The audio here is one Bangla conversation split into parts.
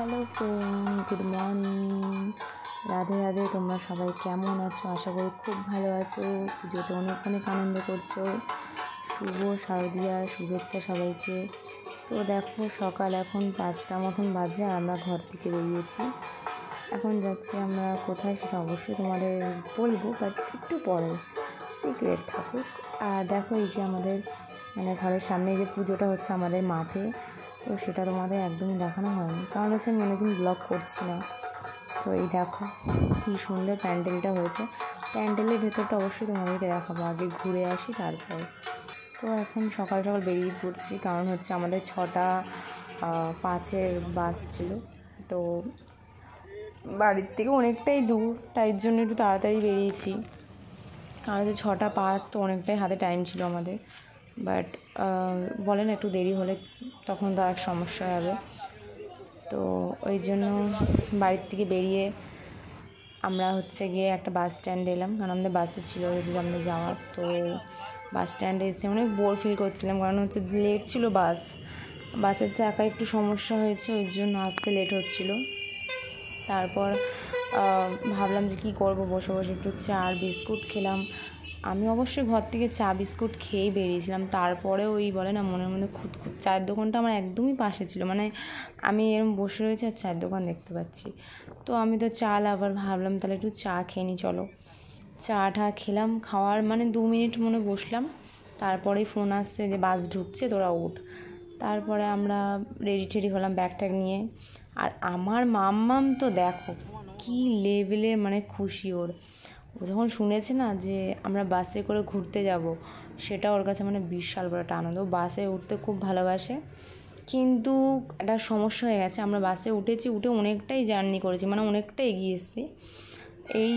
Hello friend, good morning. Radhe Radhe. তোমরা সবাই কেমন আছো? আশা করি খুব ভালো আছো। পুজোতে অনেক অনেক আনন্দ করছো। শুভ শারদীয়ার শুভেচ্ছা সবাইকে। তো দেখো, সকাল এখন 5টা মতন বাজে আর আমরা ঘর থেকে বেরিয়েছি। এখন যাচ্ছি আমরা কোথায় সেটা অবশ্যই তোমাদের বলবো, বাট একটু পরে, সিক্রেট থাকুক। আর দেখো, এই যে আমাদের ঘরের সামনে যে পুজোটা হচ্ছে আমাদের মাঠে, তো সেটা তোমাদের একদমই দেখানো হয়নি, কারণ হচ্ছে আমি অনেকদিন ব্লগ করছি না। তো এই দেখো কী সুন্দর প্যান্ডেলটা হয়েছে। প্যান্ডেলের ভেতরটা অবশ্যই তোমাদেরকে দেখাবো, আগে ঘুরে আসি তারপর। তো এখন সকাল সকাল বেরিয়ে পড়ছি, কারণ হচ্ছে আমাদের 6:05 বাস ছিল। তো বাড়ির থেকে অনেকটাই দূর, তাই জন্য একটু তাড়াতাড়ি বেরিয়েছি, কারণ হচ্ছে 6:05, তো অনেকটাই হাতে টাইম ছিল আমাদের। বাট বলেন একটু দেরি হলে তখন তো এক সমস্যা হবে। তো ওই জন্য বাড়ির থেকে বেরিয়ে আমরা গিয়ে একটা বাস স্ট্যান্ডে এলাম, কারণ আমাদের বাসে ছিল যে আমরা যাওয়ার। তো বাস স্ট্যান্ডে এসে অনেক বোর ফিল করছিলাম, কারণ হচ্ছে লেট ছিল বাসের চাকায় একটু সমস্যা হয়েছে, ওই জন্য আসতে লেট হচ্ছিলো। তারপর ভাবলাম যে কী করবো, বসে বসে একটু চা আর বিস্কুট খেলাম। আমি অবশ্যই ঘর থেকে চা বিস্কুট খেয়েই বেরিয়েছিলাম। তারপরে ওই বলে না, মনের মধ্যে খুঁতখুত। চায়ের দোকানটা আমার একদমই পাশে ছিল, আমি এরকম বসে রয়েছি আর চায়ের দোকান দেখতে পাচ্ছি। তো আমি তো চা লাভার, ভাবলাম তাহলে একটু চা খেয়ে নিই, চলো। চা খেলাম, খাওয়ার 2 মিনিট মনে বসলাম, তারপরেই ফোন আসছে যে বাস ঢুকছে, তোরা উঠ। তারপরে আমরা রেডি টেডি হলাম ব্যাগ ট্যাগ নিয়ে। আর আমার মাম্মাম তো দেখো কী লেভেলের খুশি ও যখন শুনেছে না যে আমরা বাসে করে ঘুরতে যাব, সেটা ওর কাছে বিশাল বড় একটা আনন্দ। বাসে উঠতে খুব ভালোবাসে, কিন্তু একটা সমস্যা হয়ে গেছে। আমরা বাসে উঠে অনেকটাই জার্নি করেছি, অনেকটা এগিয়ে এসেছি। এই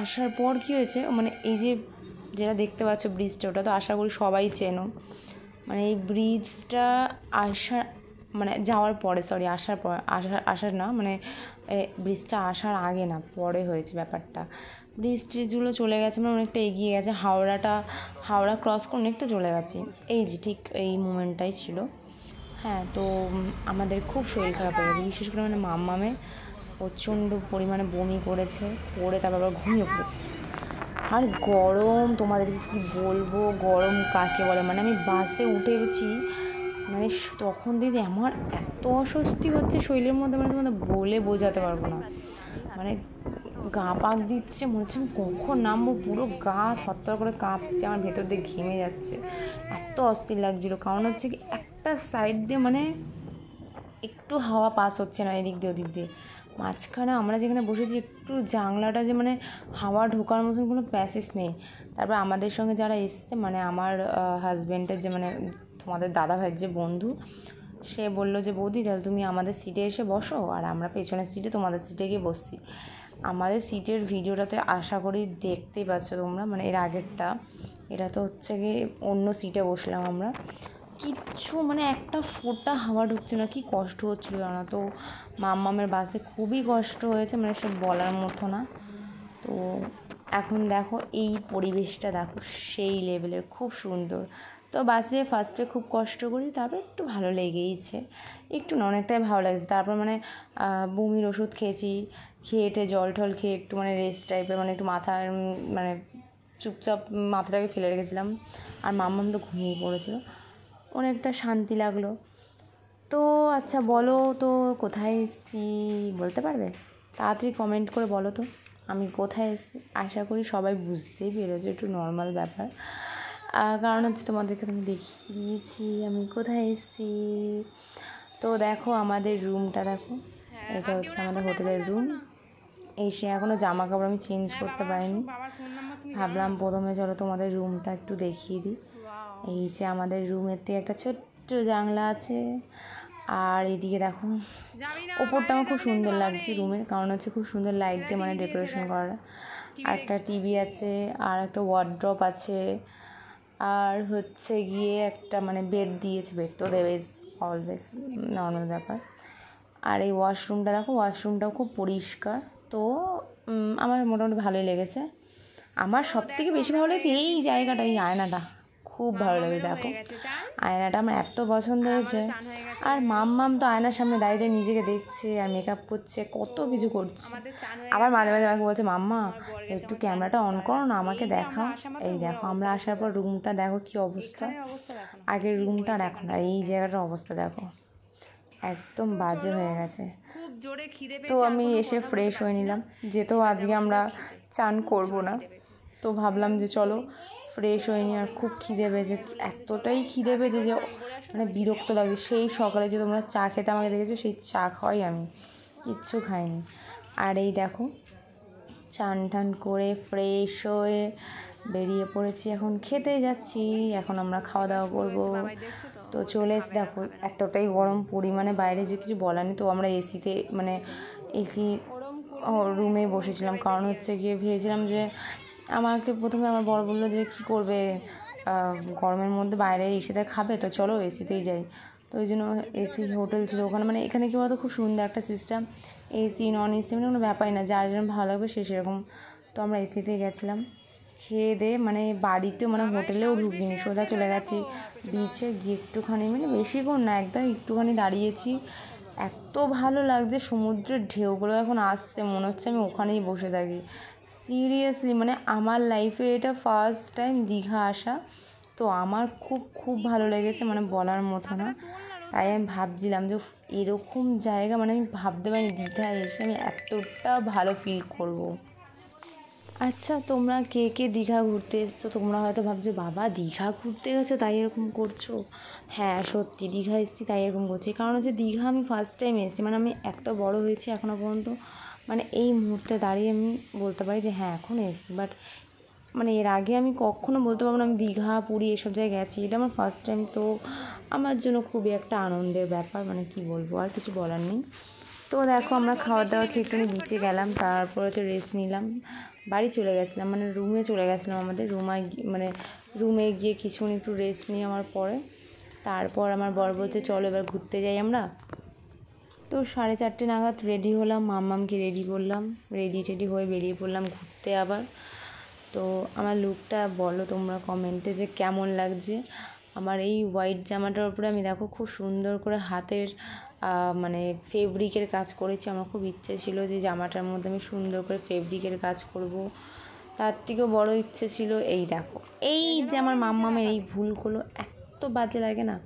আসার পর কী হয়েছে, এই যে যেটা দেখতে পাচ্ছ ব্রিজটা, ওটা তো আশা করি সবাই চেনো। এই ব্রিজটা যাওয়ার পরে, আসার পর, আসার না, ব্রিজটা আসার আগে না, পরে হয়েছে ব্যাপারটা। ব্রিজগুলো চলে গেছে, অনেকটা এগিয়ে গেছে। হাওড়া ক্রস করে অনেকটা চলে গেছে। এই যে ঠিক এই মোমেন্টটাই ছিল। হ্যাঁ, তো আমাদের খুব শরীর খারাপ হয়ে গেছে, বিশেষ করে মাম্মামের প্রচণ্ড পরিমাণে বমি করেছে, করে তারপর আবার ঘুমিয়ে পড়েছে। আর গরম, তোমাদেরকে কী বলবো গরম কাকে বলে। আমি বাসে উঠেছি, তখন দিয়ে যে আমার এত অস্বস্তি হচ্ছে শরীরের মধ্যে, তোমাদের বলে বোঝাতে পারবো না। গা পাক দিচ্ছে, মনে হচ্ছে আমি কখন নামবো, পুরো গা থরথর করে কাঁপছে, আমার ভেতর দিয়ে ঘেমে যাচ্ছে, এত অস্থির লাগছিলো। কারণ হচ্ছে কি, একটা সাইড দিয়ে একটু হাওয়া পাস হচ্ছে না, এদিক দিয়ে ওদিক দিয়ে। মাঝখানে আমরা যেখানে বসেছি, একটু জানলাটা যে হাওয়া ঢোকার মতন কোনো প্যাসেজ নেই। তারপর আমাদের সঙ্গে যারা এসছে, আমার হাজব্যান্ডের যে তোমাদের দাদা ভাইয়ের যে বন্ধু, সে বললো যে বৌদি তাহলে তুমি আমাদের সিটে এসে বসো, আর আমরা পেছনের সিটে তোমাদের সিটে গিয়ে বসছি। আমাদের সিটের ভিডিওটাতে আশা করি দেখতেই পাচ্ছ তোমরা, এর আগেরটা, এটা তো গিয়ে অন্য সিটে বসলাম আমরা। কিচ্ছু একটা ফোঁটা হাওয়া ঢুকছে না, কি কষ্ট হচ্ছিলো জানো তো। মাম্মামের বাসে খুবই কষ্ট হয়েছে, সব বলার মতো না। তো এখন দেখো এই পরিবেশটা দেখো, সেই লেভেলের, খুব সুন্দর। তো বাসে ফার্স্টে খুব কষ্ট করি, তারপর একটু ভালো লেগেইছে, একটু না অনেকটাই ভালো লাগছে। তারপর বমির ওষুধ খেয়েছি, খেয়ে জল টল খেয়ে একটু রেস্ট টাইপের, একটু মাথা চুপচাপ মাথাটাকে ফেলে রেখেছিলাম। আর মাম্মাম তো ঘুমিয়ে পড়েছিল, অনেকটা শান্তি লাগলো। তো আচ্ছা বলো তো, কোথায় এসেছি বলতে পারবে? তাড়াতাড়ি কমেন্ট করে বলো তো আমি কোথায় এসেছি। আশা করি সবাই বুঝতেই পেরেছো, একটু নর্মাল ব্যাপার। কারণ তোমাদেরকে আমি দেখিয়ে দিয়েছি আমি কোথায় এসেছি। তো দেখো আমাদের রুমটা দেখো, এটা আমাদের হোটেলের রুম। এসে এখনও জামা কাপড় আমি চেঞ্জ করতে পারিনি, ভাবলাম প্রথমে চলো তোমাদের রুমটা একটু দেখিয়ে দিই। এই যে আমাদের রুমের থেকে একটা ছোট্ট জানলা আছে, আর এদিকে দেখো ওপরটা আমার খুব সুন্দর লাগছে রুমের, কারণ খুব সুন্দর লাইট দিয়ে ডেকোরেশন করা। আর একটা টিভি আছে, আর একটা ওয়ার্ড্রপ আছে, আর গিয়ে একটা বেড দিয়েছে, বেড তো দেবে অলওয়েজ, নর্মাল ব্যাপার। আর এই ওয়াশরুমটা দেখো, ওয়াশরুমটাও খুব পরিষ্কার। তো আমার মোটামুটি ভালোই লেগেছে। আমার সবথেকে বেশি ভালো লেগেছে এই জায়গাটা, এই আয়নাটা খুব ভালো লাগে। দেখো আয়নাটা আমার এত পছন্দ হয়েছে। আর মাম্মাম তো আয়নার সামনে দাঁড়িয়ে নিজেকে দেখছে আর মেকআপ করছে, কত কিছু করছে। আবার মাঝে মাঝে আমাকে বলছে, মাম্মা একটু ক্যামেরাটা অন করো না, আমাকে দেখাও। এই দেখো আমরা আসার পর রুমটা দেখো কি অবস্থা, আগের রুমটা আর এখন, আর এই জায়গাটার অবস্থা দেখো একদম বাজে হয়ে গেছে। তো আমি এসে ফ্রেশ হয়ে নিলাম, যেহেতু আজকে আমরা চান করব না, তো ভাবলাম যে চলো ফ্রেশ হয়ে নি। আর খুব খিদে পেয়েছে, এতটাই খিদে পেয়েছে যে মানে বিরক্ত লাগে। সেই সকালে যে তোমরা চা খেতে আমাকে দেখেছো, সেই চা খাওয়াই আমি কিচ্ছু খাইনি। আর এই দেখো চান টান করে ফ্রেশ হয়ে বেরিয়ে পড়েছি, এখন খেতে যাচ্ছি। এখন আমরা খাওয়া দাওয়া করবো। তো চলে এসে দেখো এতটাই গরম পরিমাণে বাইরে যে কিছু বলার নেই। তো আমরা এসিতে মানে এসি রুমে বসেছিলাম, কারণ হচ্ছে গিয়ে ভেবেছিলাম যে আমাকে প্রথমে আমার বর বললো যে কী করবে গরমের মধ্যে বাইরে এসিতে খাবে, তো চলো এসিতেই যাই। তো ওই জন্য এসি হোটেল ছিল ওখানে। মানে এখানে কি বলতো খুব সুন্দর একটা সিস্টেম, এসি নন এসি মানে কোনো ব্যাপারই না, যার যেরকম ভালো লাগবে সে সেরকম। তো আমরা এসিতেই গেছিলাম, খেয়ে দিয়ে মানে বাড়িতেও মানে হোটেলেও ঢুকিনি, সোজা চলে গেছি বিচে। গিয়ে একটুখানি মানে বেশিক্ষণ না, একদম একটুখানি দাঁড়িয়েছি। এত ভালো লাগছে, সমুদ্রের ঢেউগুলো এখন আসছে, মনে হচ্ছে আমি ওখানেই বসে থাকি। সিরিয়াসলি মানে আমার লাইফে এটা ফার্স্ট টাইম দীঘা আসা, তো আমার খুব খুব ভালো লেগেছে, মানে বলার মতো না। তাই আমি ভাবছিলাম যে এরকম জায়গা মানে আমি ভাবতে পারিনি দীঘায় এসে আমি এতটা ভালো ফিল করব। আচ্ছা তোমরা কে কে দীঘা ঘুরতে এসছো? তোমরা হয়তো ভাবছো বাবা দীঘা ঘুরতে গেছো তাই এরকম করছো। হ্যাঁ সত্যি দীঘা এসেছি তাই এরকম করছি, কারণ হচ্ছে দীঘা আমি ফার্স্ট টাইম এসেছি। মানে আমি এত বড় হয়েছি এখনও পর্যন্ত, মানে এই মুহূর্তে দাঁড়িয়ে আমি বলতে পারি যে হ্যাঁ এখন এসেছি। বাট মানে এর আগে আমি কখনো বলতে পারবো না আমি দীঘা পুরী এসব জায়গায় গেছি, এটা আমার ফার্স্ট টাইম। তো আমার জন্য খুবই একটা আনন্দের ব্যাপার, মানে কি বলবো আর কিছু বলার নেই। তো দেখো আমরা খাওয়া দাওয়া খেয়ে একটু বিচে গেলাম, তারপর হচ্ছে রেস্ট নিলাম, বাড়ি চলে গেছিলাম, মানে রুমে চলে গেছিলাম। আমাদের রুমে গিয়ে কিছুক্ষণ একটু রেস্ট নিয়ে আমার পরে তারপর আমার বর বলছে চলো এবার ঘুরতে যাই আমরা। তো 4:30 নাগাদ রেডি হলাম, মাম্মামকে রেডি করলাম, রেডি হয়ে বেরিয়ে পড়লাম ঘুরতে আবার। তো আমার লুকটা বলো তোমরা কমেন্টে যে কেমন লাগছে। আমার এই হোয়াইট জামাটার উপরে আমি দেখো খুব সুন্দর করে হাতের মানে ফেব্রিকের কাজ করেছি। আমার খুব ইচ্ছে ছিল যে জামাটার মধ্যে আমি সুন্দর করে ফেব্রিকের কাজ করব, তার থেকেও বড় ইচ্ছে ছিল এই দেখো এই যে আমার মাম্মামের এই ভুলগুলো এত বাজে লাগে না।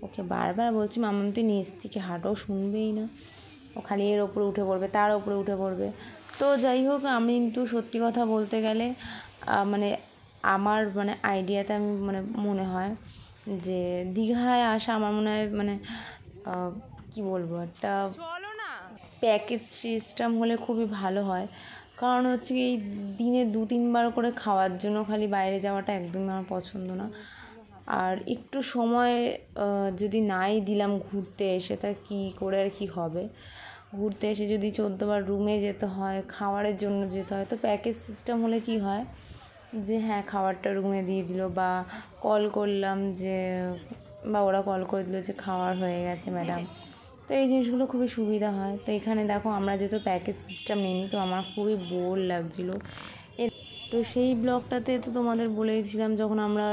ওকে বারবার বলছি মাম্মাম তুই নিচ থেকে হাঁটাও, শুনবেই না, ও খালি এর ওপরে উঠে পড়বে, তার ওপরে উঠে পড়বে। তো যাই হোক আমি কিন্তু সত্যি কথা বলতে গেলে মানে আমার মানে আইডিয়াতে আমি মানে মনে হয় যে দীঘায় আসা আমার মনে হয় মানে কি বলবো একটা প্যাকেজ সিস্টেম হলে খুবই ভালো হয়। কারণ হচ্ছে এই দিনে 2-3 বার করে খাওয়ার জন্য খালি বাইরে যাওয়াটা একদমই আমার পছন্দ না। আর একটু সময় যদি নাই দিলাম ঘুরতে এসে, তা কী করে আর কি হবে। ঘুরতে এসে যদি 14 বার রুমে যেতে হয়, খাবারের জন্য যেতে হয়, তো প্যাকেজ সিস্টেম হলে কি হয় যে হ্যাঁ খাবারটা রুমে দিয়ে দিল, বা কল করলাম যে বা ওরা কল করে দিল যে খাওয়ার হয়ে গেছে ম্যাডাম। তো এই জিনিসগুলো খুবই সুবিধা হয়। তো এখানে দেখো আমরা যেহেতু প্যাকেজ সিস্টেম নিইনি, তো আমার খুবই বোর লাগছিলো। তো সেই ব্লগটাতে তো তোমাদের বলেছিলাম যখন আমরা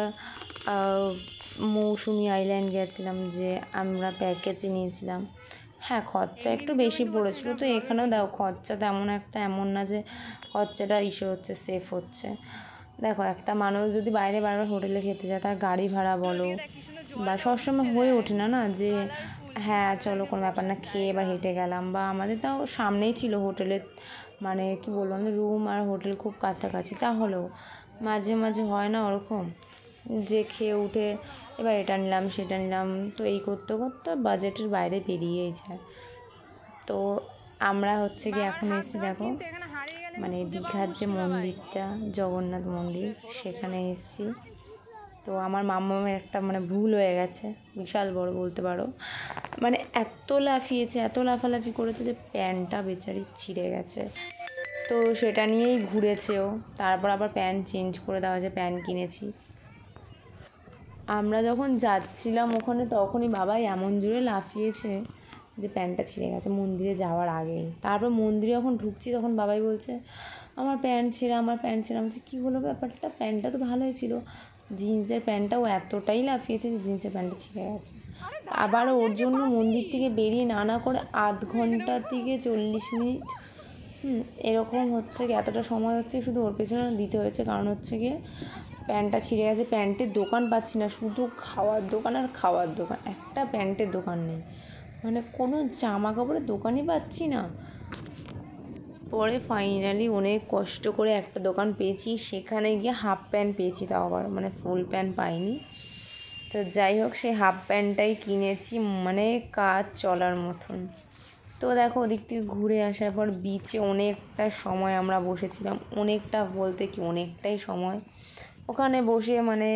মৌসুমি আইল্যান্ড গেছিলাম যে আমরা প্যাকেজে নিয়েছিলাম। হ্যাঁ খরচা একটু বেশি পড়েছিল। তো এখানেও দেখো খরচা তেমন একটা এমন না যে খরচাটা হচ্ছে সেফ হচ্ছে। দেখো একটা মানুষ যদি বাইরে বারবার হোটেলে খেতে যায়, তার গাড়ি ভাড়া বলো বা সবসময় হয়ে ওঠে না না যে হ্যাঁ চলো কোনো ব্যাপার না খেয়ে এবার হেঁটে গেলাম। বা আমাদের তাও সামনেই ছিল হোটেলের, মানে কি বলবো আমাদের রুম আর হোটেল খুব কাছাকাছি, তাহলেও মাঝে মাঝে হয় না ওরকম যে খেয়ে উঠে এবার এটা নিলাম সেটা নিলাম, তো এই করতে করতে বাজেটের বাইরে বেরিয়েই যায়। তো আমরা হচ্ছে কি এখন এসেছি দেখো মানে দীঘার যে মন্দিরটা জগন্নাথ মন্দির সেখানে এসেছি। তো আমার মাম্মামের একটা মানে ভুল হয়ে গেছে, বিশাল বড় বলতে পারো। মানে এত লাফালাফি করেছে যে প্যান্টটা বেচারি ছিঁড়ে গেছে। তো সেটা নিয়েই ঘুরেছেও, তারপর আবার প্যান্ট চেঞ্জ করে দেওয়া হয়েছে, প্যান্ট কিনেছি। আমরা যখন যাচ্ছিলাম ওখানে তখনই বাবাই এমন জোরে লাফিয়েছে যে প্যান্টটা ছিঁড়ে গেছে মন্দিরে যাওয়ার আগেই। তারপর মন্দিরে যখন ঢুকছি তখন বাবাই বলছে আমার প্যান্ট ছেঁড়া। আমি বলছি কী হলো ব্যাপারটা, প্যান্টটা তো ভালোই ছিল। জিন্সের প্যান্টটাও এতটাই লাফিয়েছে যে জিন্সের প্যান্টটা ছিঁড়ে গেছে। আবার ওর জন্য মন্দির থেকে বেরিয়ে না করে আধ ঘন্টা থেকে 40 মিনিট এরকম হচ্ছে কি, এতটা সময় হচ্ছে শুধু ওর পেছনে দিতে হয়েছে। কারণ হচ্ছে গিয়ে প্যান্টটা ছিঁড়ে গেছে, প্যান্টের দোকান পাচ্ছি না, শুধু খাওয়ার দোকান আর খাওয়ার দোকান, একটা প্যান্টের দোকান নেই, মানে কোনো জামা কাপড়ের দোকানই পাচ্ছি না। পরে ফাইনালি অনেক কষ্ট করে একটা দোকান পেয়েছি, সেখানে গিয়ে হাফ প্যান্ট পেয়েছি, তাও আবার মানে ফুল প্যান্ট পাইনি। তো যাই হোক, সেই হাফ প্যান্টটাই কিনেছি, মানে কাজ চলার মতন। তো দেখো ওদিক থেকে ঘুরে আসার পর বিচে অনেকটা সময় আমরা বসেছিলাম, অনেকটা বলতে কি অনেকটাই সময় ওখানে বসে, মানে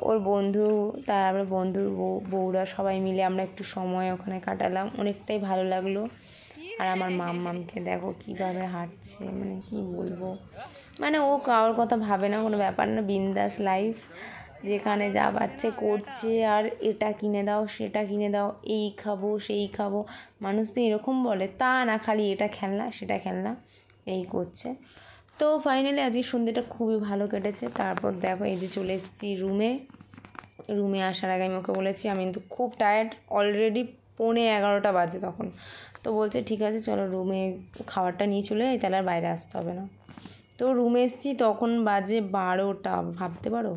ওর বন্ধু, তারপরে বন্ধুর বউরা সবাই মিলে আমরা একটু সময় ওখানে কাটালাম, অনেকটাই ভালো লাগলো। আর আমার মামকে দেখো কীভাবে হাঁটছে, মানে কি বলবো, মানে ও কারোর কথা ভাবে না, কোনো ব্যাপার না, বিন্দাস লাইফ, যেখানে যা পাচ্ছে করছে। আর এটা কিনে দাও, সেটা কিনে দাও, এই খাবো সেই খাবো, মানুষ তো এরকম বলে, তা না, খালি এটা খেলনা সেটা খেলনা এই করছে। তো ফাইনালি আজকে সন্ধ্যেটা খুবই ভালো কেটেছে। তারপর দেখো এই যে চলে এসেছি রুমে আসার আগে আমি ওকে বলেছি আমি কিন্তু খুব টায়ার্ড, অলরেডি 11:15 বাজে তখন। তো বলছে ঠিক আছে চলো রুমে খাবারটা নিয়ে চলে যাই, তাহলে আর বাইরে আসতে হবে না। তো রুমে এসেছি তখন বাজে 12টা, ভাবতে পারো।